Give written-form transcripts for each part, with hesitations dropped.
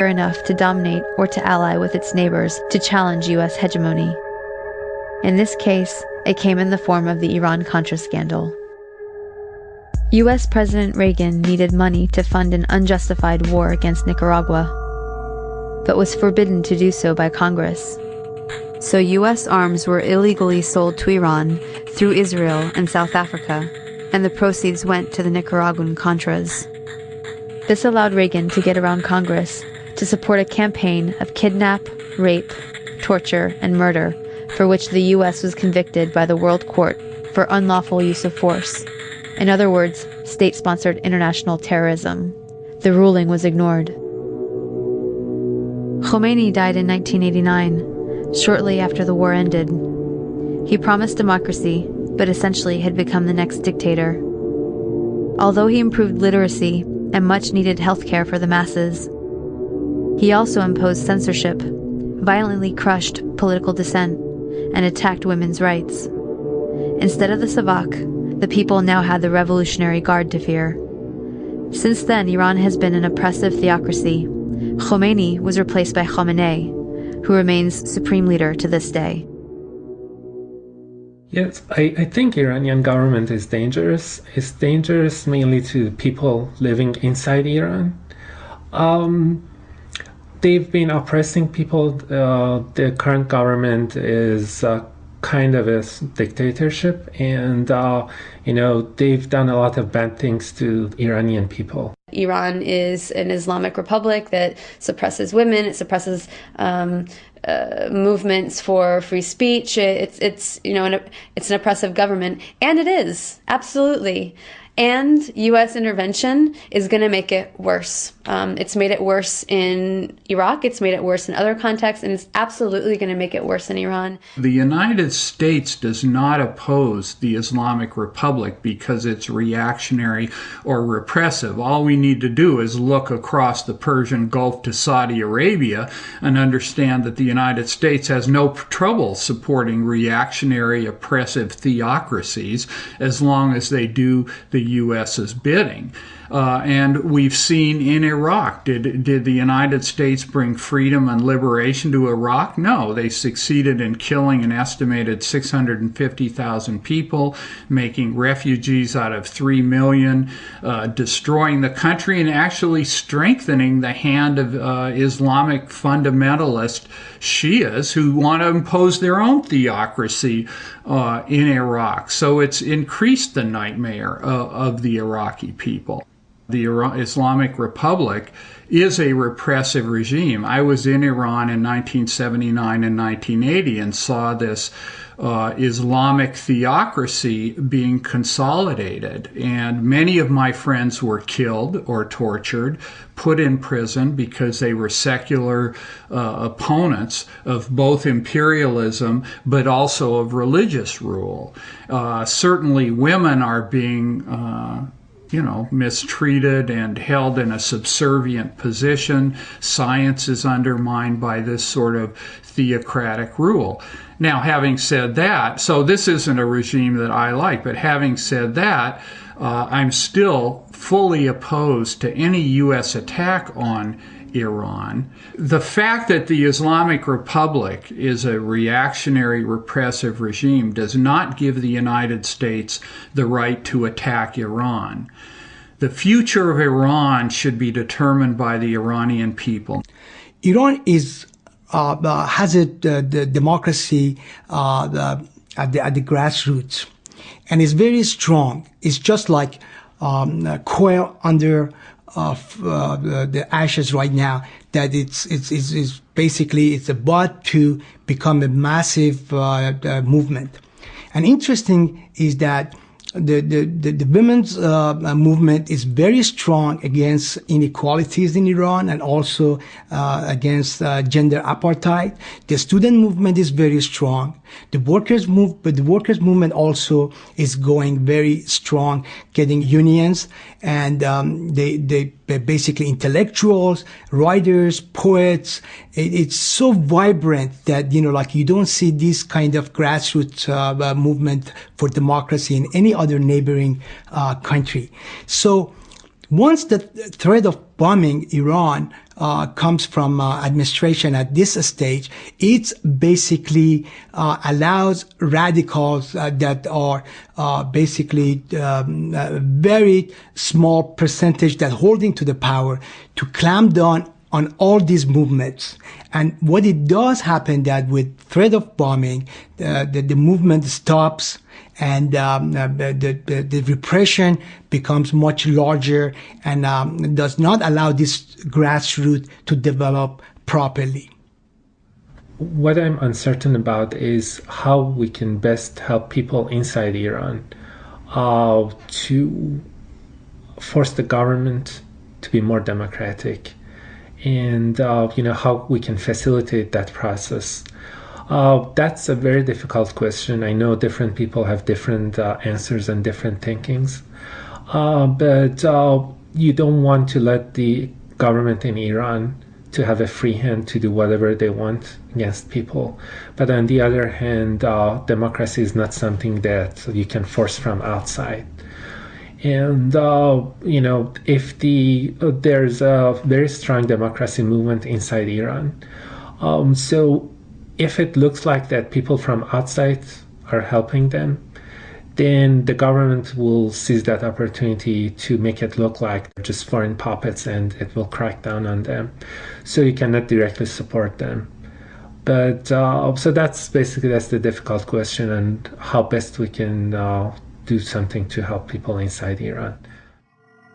enough to dominate or to ally with its neighbors to challenge U.S. hegemony. In this case, it came in the form of the Iran-Contra scandal. U.S. President Reagan needed money to fund an unjustified war against Nicaragua, but was forbidden to do so by Congress. So U.S. arms were illegally sold to Iran through Israel and South Africa, and the proceeds went to the Nicaraguan Contras. This allowed Reagan to get around Congress to support a campaign of kidnap, rape, torture, and murder for which the U.S. was convicted by the World Court for unlawful use of force. In other words, state-sponsored international terrorism. The ruling was ignored. Khomeini died in 1989, shortly after the war ended. He promised democracy, but essentially had become the next dictator. Although he improved literacy and much-needed healthcare for the masses, he also imposed censorship, violently crushed political dissent, and attacked women's rights. Instead of the Savak, the people now had the Revolutionary Guard to fear. Since then, Iran has been an oppressive theocracy. Khomeini was replaced by Khamenei, who remains supreme leader to this day. Yes, I think Iranian government is dangerous. It's dangerous mainly to people living inside Iran. They've been oppressing people. The current government is kind of a dictatorship, and they've done a lot of bad things to Iranian people. Iran is an Islamic republic that suppresses women. It suppresses movements for free speech. It's an oppressive government, and it is absolutely. And U.S. intervention is going to make it worse. It's made it worse in Iraq. It's made it worse in other contexts, and it's absolutely going to make it worse in Iran. The United States does not oppose the Islamic Republic because it's reactionary or repressive. All we need to do is look across the Persian Gulf to Saudi Arabia and understand that the United States has no trouble supporting reactionary, oppressive theocracies as long as they do the U.S.'s bidding. And we've seen in Iraq, did the United States bring freedom and liberation to Iraq? No, they succeeded in killing an estimated 650,000 people, making refugees out of 3 million, destroying the country, and actually strengthening the hand of Islamic fundamentalist Shias who want to impose their own theocracy in Iraq. So it's increased the nightmare of the Iraqi people. The Islamic Republic is a repressive regime. I was in Iran in 1979 and 1980 and saw this Islamic theocracy being consolidated. And many of my friends were killed or tortured, put in prison because they were secular opponents of both imperialism but also of religious rule. Certainly women are being mistreated and held in a subservient position. Science is undermined by this sort of theocratic rule. Now, having said that, so this isn't a regime that I like, but having said that, I'm still fully opposed to any U.S. attack on Iran. The fact that the Islamic Republic is a reactionary, repressive regime does not give the United States the right to attack Iran. The future of Iran should be determined by the Iranian people. Iran has a democracy at the grassroots, and is very strong. It's just like coal under the ashes right now, that it's basically it's about to become a massive movement. And interesting is that the women's movement is very strong against inequalities in Iran and also against gender apartheid. The student movement is very strong. The workers movement also is going very strong, getting unions, and they basically intellectuals, writers, poets. It's so vibrant that you don't see this kind of grassroots movement for democracy in any other neighboring country. So Once the threat of bombing Iran comes from administration at this stage, it basically allows radicals that are basically a very small percentage that holding to the power to clamp down on all these movements. And what it does happen that with threat of bombing, the movement stops, and the repression becomes much larger and does not allow this grassroots to develop properly. What I'm uncertain about is how we can best help people inside Iran to force the government to be more democratic, and how we can facilitate that process. That's a very difficult question. I know different people have different answers and different thinkings, but you don't want to let the government in Iran to have a free hand to do whatever they want against people. But on the other hand, democracy is not something that you can force from outside. And if there's a very strong democracy movement inside Iran, so if it looks like that people from outside are helping them, then the government will seize that opportunity to make it look like they're just foreign puppets, and it will crack down on them. So you cannot directly support them. But so that's the difficult question, and how best we can do something to help people inside Iran.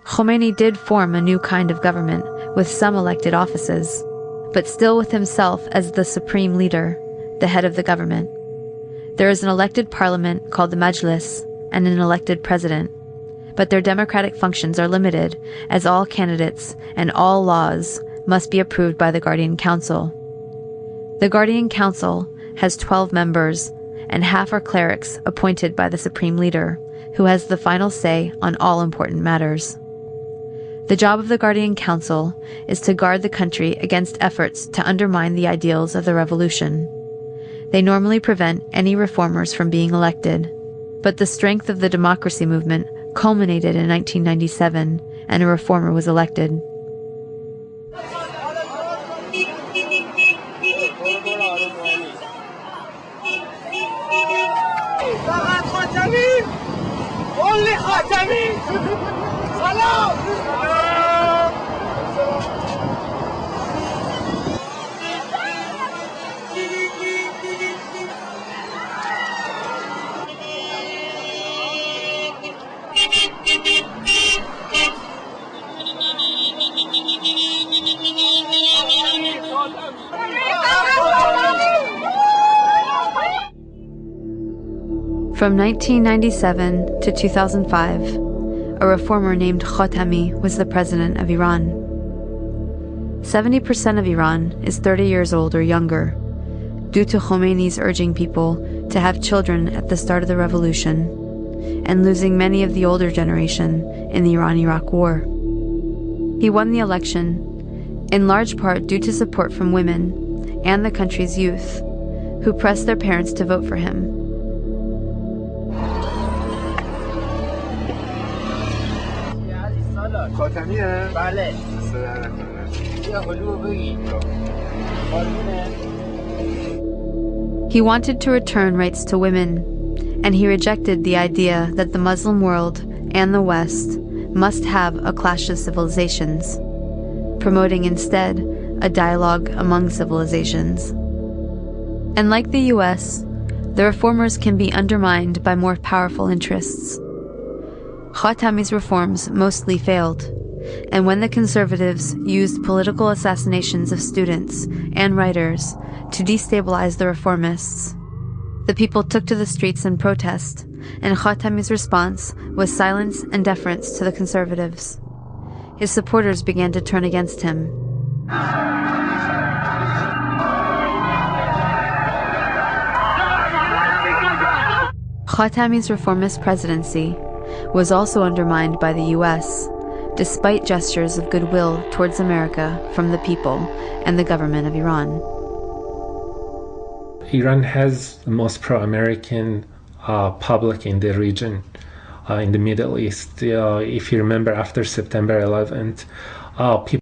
Khomeini did form a new kind of government with some elected offices, but still with himself as the supreme leader, the head of the government. There is an elected parliament called the Majlis and an elected president, but their democratic functions are limited, as all candidates and all laws must be approved by the Guardian Council. The Guardian Council has 12 members, and half are clerics appointed by the supreme leader, who has the final say on all important matters. The job of the Guardian Council is to guard the country against efforts to undermine the ideals of the revolution. They normally prevent any reformers from being elected, but the strength of the democracy movement culminated in 1997, and a reformer was elected. Only Khatami! Salam! From 1997 to 2005, a reformer named Khatami was the president of Iran. 70% of Iran is 30 years old or younger, due to Khomeini's urging people to have children at the start of the revolution, and losing many of the older generation in the Iran-Iraq War. He won the election, in large part due to support from women and the country's youth, who pressed their parents to vote for him. He wanted to return rights to women, and he rejected the idea that the Muslim world and the West must have a clash of civilizations, promoting instead a dialogue among civilizations. And like the US, the reformers can be undermined by more powerful interests. Khatami's reforms mostly failed, and when the conservatives used political assassinations of students and writers to destabilize the reformists, the people took to the streets in protest, and Khatami's response was silence and deference to the conservatives. His supporters began to turn against him. Khatami's reformist presidency was also undermined by the US, despite gestures of goodwill towards America from the people and the government of Iran. Iran has the most pro-American public in the region. in the Middle East. If you remember, after September 11th, people